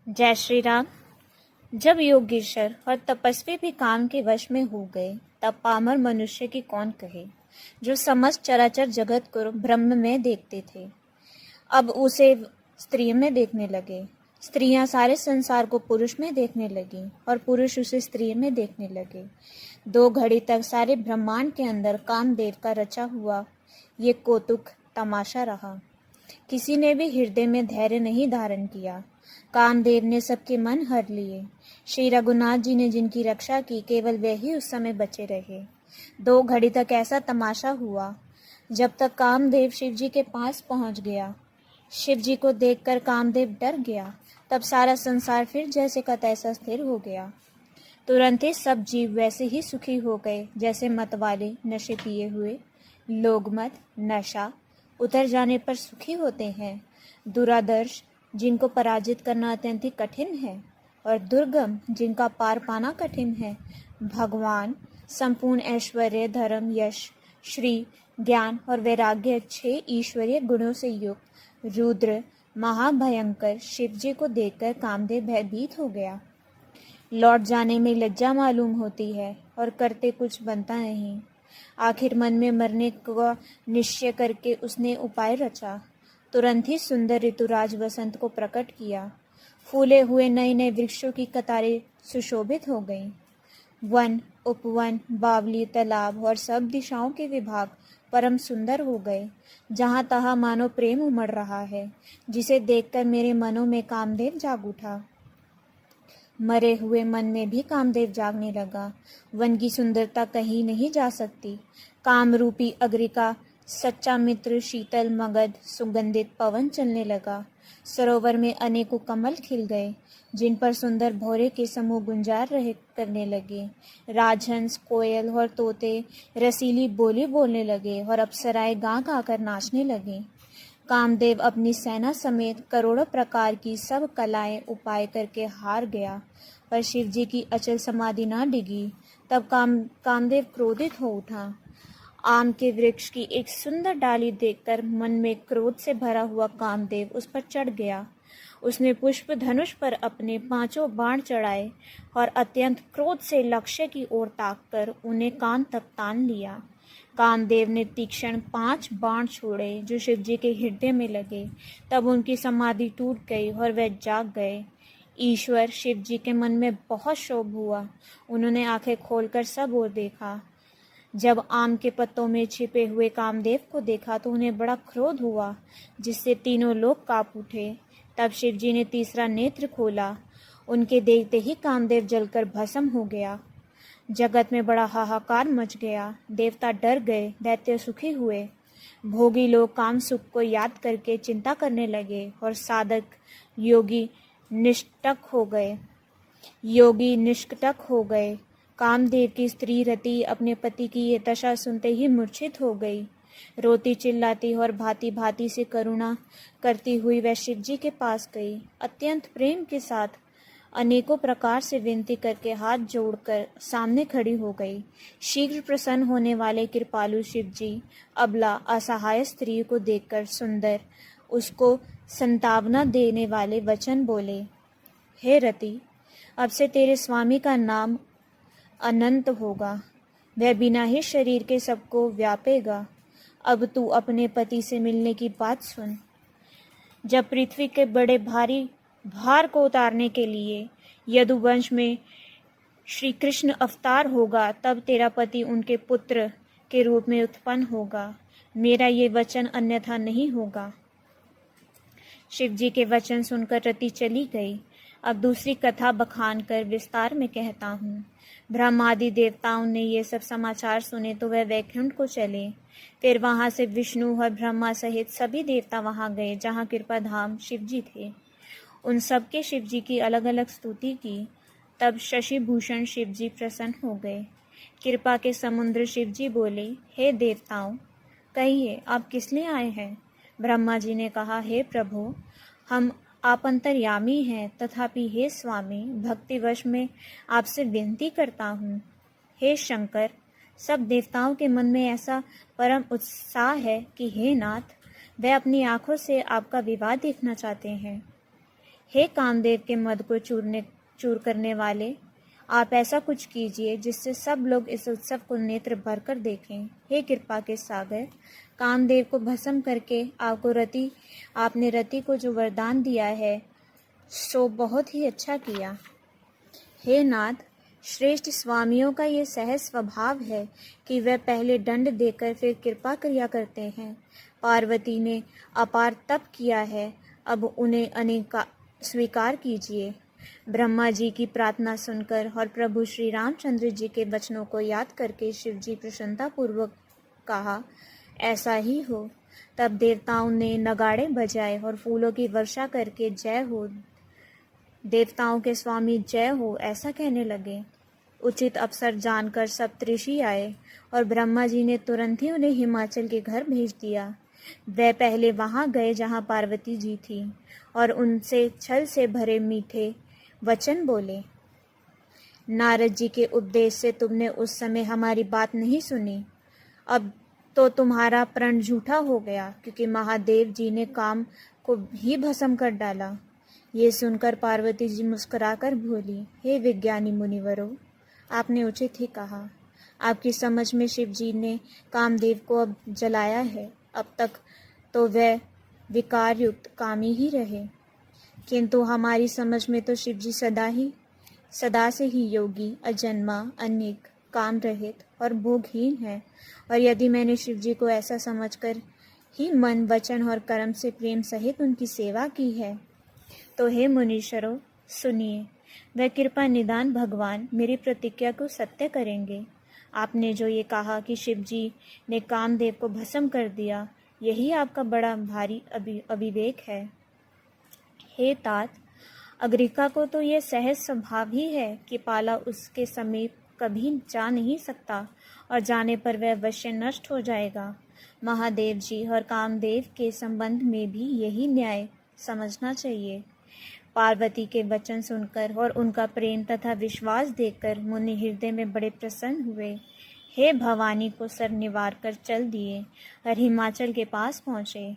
जय श्री राम। जब योगीश्वर और तपस्वी भी काम के वश में हो गए, तब पामर मनुष्य की कौन कहे, जो समस्त चराचर जगत को ब्रह्म में देखते थे, अब उसे स्त्री में देखने लगे। स्त्रियां सारे संसार को पुरुष में देखने लगी और पुरुष उसे स्त्री में देखने लगे। 2 घड़ी तक सारे ब्रह्मांड के अंदर कामदेव का रचा हुआ ये कौतुक तमाशा रहा। किसी ने भी हृदय में धैर्य नहीं धारण किया। कामदेव ने सबके मन हर लिए। श्री रघुनाथ जी ने जिनकी रक्षा की, केवल वे ही उस समय बचे रहे। 2 घड़ी तक ऐसा तमाशा हुआ, जब तक कामदेव शिव जी के पास पहुंच गया। शिव जी को देखकर कामदेव डर गया। तब सारा संसार फिर जैसे का तैसा स्थिर हो गया। तुरंत ही सब जीव वैसे ही सुखी हो गए जैसे मत वाले नशे पिए हुए। लोग मत, नशा उतर जाने पर सुखी होते हैं। दुरादर्श, जिनको पराजित करना अत्यंत ही कठिन है, और दुर्गम, जिनका पार पाना कठिन है। भगवान संपूर्ण ऐश्वर्य, धर्म, यश, श्री, ज्ञान और वैराग्य 6 ईश्वरीय गुणों से युक्त रुद्र महाभयंकर शिव जी को देखकर कामदेव भयभीत हो गया। लौट जाने में लज्जा मालूम होती है और करते कुछ बनता नहीं। आखिर मन में मरने का निश्चय करके उसने उपाय रचा। तुरंत ही सुंदर ऋतुराज वसंत को प्रकट किया। फूले हुए नए नए वृक्षों की कतारें सुशोभित हो गईं। वन, उपवन, बावली, तालाब और सब दिशाओं के विभाग परम सुंदर हो गए। जहाँ तहाँ मानो प्रेम उमड़ रहा है, जिसे देखकर मेरे मनों में कामदेव जाग उठा। मरे हुए मन में भी कामदेव जागने लगा। वन की सुंदरता कहीं नहीं जा सकती। काम रूपी अग्रिका, सच्चा मित्र, शीतल मगध, सुगंधित पवन चलने लगा। सरोवर में अनेकों कमल खिल गए, जिन पर सुंदर भौरे के समूह गुंजार रहे करने लगे। राजहंस, कोयल और तोते रसीली बोली बोलने लगे और अप्सराएं गा गा कर नाचने लगे। कामदेव अपनी सेना समेत करोड़ों प्रकार की सब कलाएं उपाय करके हार गया, पर शिव जी की अचल समाधि ना डिगी। तब कामदेव क्रोधित हो उठा। आम के वृक्ष की एक सुंदर डाली देखकर मन में क्रोध से भरा हुआ कामदेव उस पर चढ़ गया। उसने पुष्प धनुष पर अपने 5 बाण चढ़ाए और अत्यंत क्रोध से लक्ष्य की ओर ताककर उन्हें कान तक तान लिया। कामदेव ने तीक्ष्ण 5 बाण छोड़े जो शिव जी के हृदय में लगे। तब उनकी समाधि टूट गई और वे जाग गए। ईश्वर शिव जी के मन में बहुत क्षोभ हुआ। उन्होंने आंखें खोलकर सब ओर देखा। जब आम के पत्तों में छिपे हुए कामदेव को देखा तो उन्हें बड़ा क्रोध हुआ, जिससे तीनों लोग कांप उठे। तब शिव जी ने तीसरा नेत्र खोला। उनके देखते ही कामदेव जलकर भस्म हो गया। जगत में बड़ा हाहाकार मच गया। देवता डर गए, दैत्य सुखी हुए। भोगी लोग काम सुख को याद करके चिंता करने लगे और साधक योगी निष्कटक हो गए। कामदेव की स्त्री रति अपने पति की ये दशा सुनते ही मूर्छित हो गई। रोती चिल्लाती और भांति भांति से करुणा करती हुई वह शिव जी के पास गई। अत्यंत प्रेम के साथ अनेकों प्रकार से विनती करके हाथ जोड़कर सामने खड़ी हो गई। शीघ्र प्रसन्न होने वाले कृपालु शिव जी अबला असहाय स्त्री को देखकर सुंदर, उसको संतावना देने वाले वचन बोले। हे रति, अब से तेरे स्वामी का नाम अनंत होगा। वह बिना ही शरीर के सबको व्यापेगा। अब तू अपने पति से मिलने की बात सुन। जब पृथ्वी के बड़े भारी भार को उतारने के लिए यदुवंश में श्री कृष्ण अवतार होगा, तब तेरा पति उनके पुत्र के रूप में उत्पन्न होगा। मेरा ये वचन अन्यथा नहीं होगा। शिव जी के वचन सुनकर रति चली गई। अब दूसरी कथा बखान कर विस्तार में कहता हूँ। ब्रह्मादि देवताओं ने ये सब समाचार सुने तो वह वैकुंठ को चले। फिर वहां से विष्णु और ब्रह्मा सहित सभी देवता वहां गए जहाँ कृपा धाम शिव जी थे। उन सब के शिव जी की अलग अलग स्तुति की। तब शशि भूषण शिव जी प्रसन्न हो गए। कृपा के समुद्र शिव जी बोले, हे देवताओं, कहिए आप किस लिए आए हैं। ब्रह्मा जी ने कहा, हे प्रभु, हम आप अंतर्यामी हैं, तथापि हे स्वामी, भक्तिवश में आपसे विनती करता हूँ। हे शंकर, सब देवताओं के मन में ऐसा परम उत्साह है कि हे नाथ, वे अपनी आंखों से आपका विवाह देखना चाहते हैं। हे कामदेव के मद को चूर करने वाले, आप ऐसा कुछ कीजिए जिससे सब लोग इस उत्सव को नेत्र भरकर देखें। हे कृपा के सागर, कामदेव को भस्म करके आपने रति को जो वरदान दिया है सो बहुत ही अच्छा किया। हे नाथ, श्रेष्ठ स्वामियों का ये सहज स्वभाव है कि वे पहले दंड देकर फिर कृपा किया करते हैं। पार्वती ने अपार तप किया है, अब उन्हें अनेका स्वीकार कीजिए। ब्रह्मा जी की प्रार्थना सुनकर और प्रभु श्री रामचंद्र जी के वचनों को याद करके शिव जी प्रसन्नतापूर्वक कहा, ऐसा ही हो। तब देवताओं ने नगाड़े बजाए और फूलों की वर्षा करके जय हो, देवताओं के स्वामी जय हो ऐसा कहने लगे। उचित अवसर जानकर सप्तऋषि आए और ब्रह्मा जी ने तुरंत ही उन्हें हिमाचल के घर भेज दिया। वे पहले वहां गए जहां पार्वती जी थी और उनसे छल से भरे मीठे वचन बोले। नारद जी के उपदेश से तुमने उस समय हमारी बात नहीं सुनी, अब तो तुम्हारा प्रण झूठा हो गया, क्योंकि महादेव जी ने काम को ही भस्म कर डाला। ये सुनकर पार्वती जी मुस्कुराकर बोली, हे विज्ञानी मुनिवरों, आपने उचित ही कहा। आपकी समझ में शिव जी ने कामदेव को अब जलाया है। अब तक तो वह विकार युक्त कामी ही रहे, किंतु हमारी समझ में तो शिव जी सदा से ही योगी, अजन्मा, अनेक, काम रहित और भोगहीन है। और यदि मैंने शिव जी को ऐसा समझकर ही मन, वचन और कर्म से प्रेम सहित उनकी सेवा की है, तो हे मुनीश्वरों सुनिए, वह कृपा निदान भगवान मेरी प्रतिज्ञा को सत्य करेंगे। आपने जो ये कहा कि शिव जी ने कामदेव को भस्म कर दिया, यही आपका बड़ा भारी अविवेक है। हे तात, अग्रिका को तो यह सहज स्वभाव ही है कि पाला उसके समीप कभी जा नहीं सकता और जाने पर वह अवश्य नष्ट हो जाएगा। महादेव जी और कामदेव के संबंध में भी यही न्याय समझना चाहिए। पार्वती के वचन सुनकर और उनका प्रेम तथा विश्वास देखकर मुनि हृदय में बड़े प्रसन्न हुए। हे भवानी को सर निवार कर चल दिए और हिमाचल के पास पहुँचे।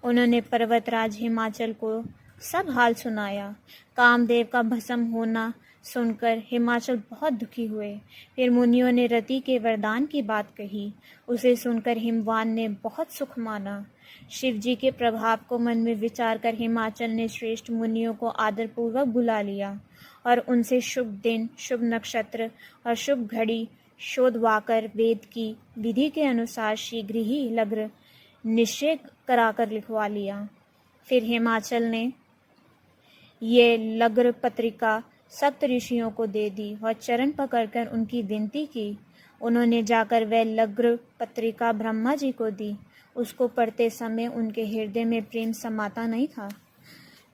उन्होंने पर्वतराज हिमाचल को सब हाल सुनाया। कामदेव का भस्म होना सुनकर हिमाचल बहुत दुखी हुए। फिर मुनियों ने रति के वरदान की बात कही। उसे सुनकर हिमवान ने बहुत सुख माना। शिव जी के प्रभाव को मन में विचार कर हिमाचल ने श्रेष्ठ मुनियों को आदरपूर्वक बुला लिया और उनसे शुभ दिन, शुभ नक्षत्र और शुभ घड़ी शोधवाकर वेद की विधि के अनुसार शीघ्र ही लग्न निश्चय कराकर लिखवा लिया। फिर हिमाचल ने ये लग्न पत्रिका सप्त ऋषियों को दे दी और चरण पकड़कर उनकी विनती की। उन्होंने जाकर वह लग्न पत्रिका ब्रह्मा जी को दी। उसको पढ़ते समय उनके हृदय में प्रेम समाता नहीं था।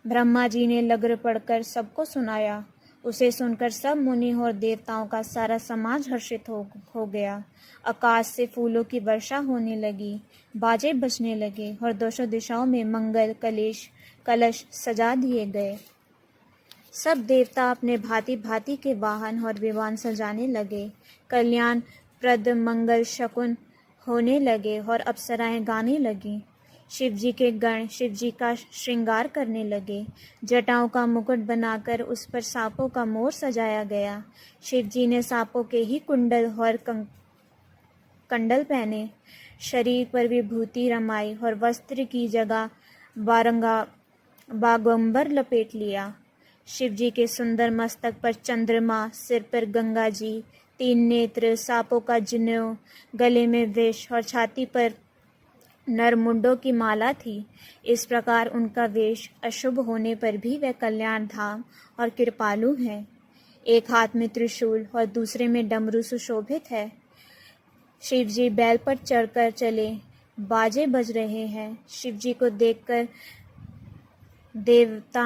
ब्रह्मा जी ने लग्न पढ़कर सबको सुनाया। उसे सुनकर सब मुनि और देवताओं का सारा समाज हर्षित हो गया। आकाश से फूलों की वर्षा होने लगी, बाजे बजने लगे और दोनों दिशाओं में मंगल कलश सजा दिए गए। सब देवता अपने भांति भांति के वाहन और विमान सजाने लगे। कल्याण प्रद मंगल शकुन होने लगे और अप्सराएं गाने लगी। शिव जी के गण शिव जी का श्रृंगार करने लगे। जटाओं का मुकुट बनाकर उस पर सांपों का मोर सजाया गया। शिव जी ने सांपों के ही कुंडल और कंडल पहने, शरीर पर विभूति रमाई और वस्त्र की जगह बागंबर लपेट लिया। शिव जी के सुंदर मस्तक पर चंद्रमा, सिर पर गंगा जी, 3 नेत्र, सांपों का जनेऊ, गले में विष और छाती पर नरमुंडों की माला थी। इस प्रकार उनका वेश अशुभ होने पर भी वह कल्याण धाम और कृपालु हैं। एक हाथ में त्रिशूल और दूसरे में डमरू सुशोभित है। शिव जी बैल पर चढ़कर चले, बाजे बज रहे हैं। शिव जी को देखकर देवता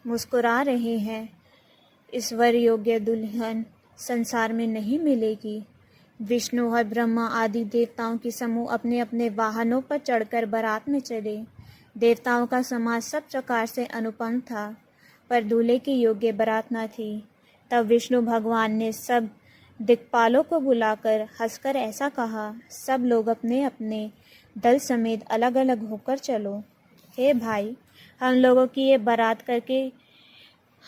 मुस्कुरा रहे हैं। इस वर योग्य दुल्हन संसार में नहीं मिलेगी। विष्णु और ब्रह्मा आदि देवताओं के समूह अपने अपने वाहनों पर चढ़कर बारात में चले। देवताओं का समाज सब प्रकार से अनुपम था, पर दूल्हे की योग्य बारात न थी। तब विष्णु भगवान ने सब दिक्पालों को बुलाकर हंसकर ऐसा कहा, सब लोग अपने अपने दल समेत अलग अलग होकर चलो। हे भाई, हम लोगों की ये बारात करके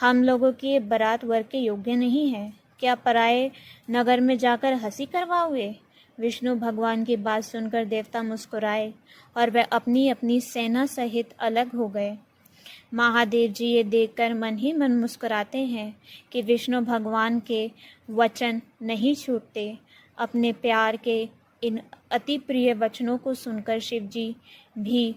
हम लोगों की ये बारात वर के योग्य नहीं है। क्या पराये नगर में जाकर हंसी करवाओगे? विष्णु भगवान की बात सुनकर देवता मुस्कुराए और वे अपनी अपनी सेना सहित अलग हो गए। महादेव जी ये देखकर मन ही मन मुस्कुराते हैं कि विष्णु भगवान के वचन नहीं छूटते। अपने प्यार के इन अति प्रिय वचनों को सुनकर शिव जी भी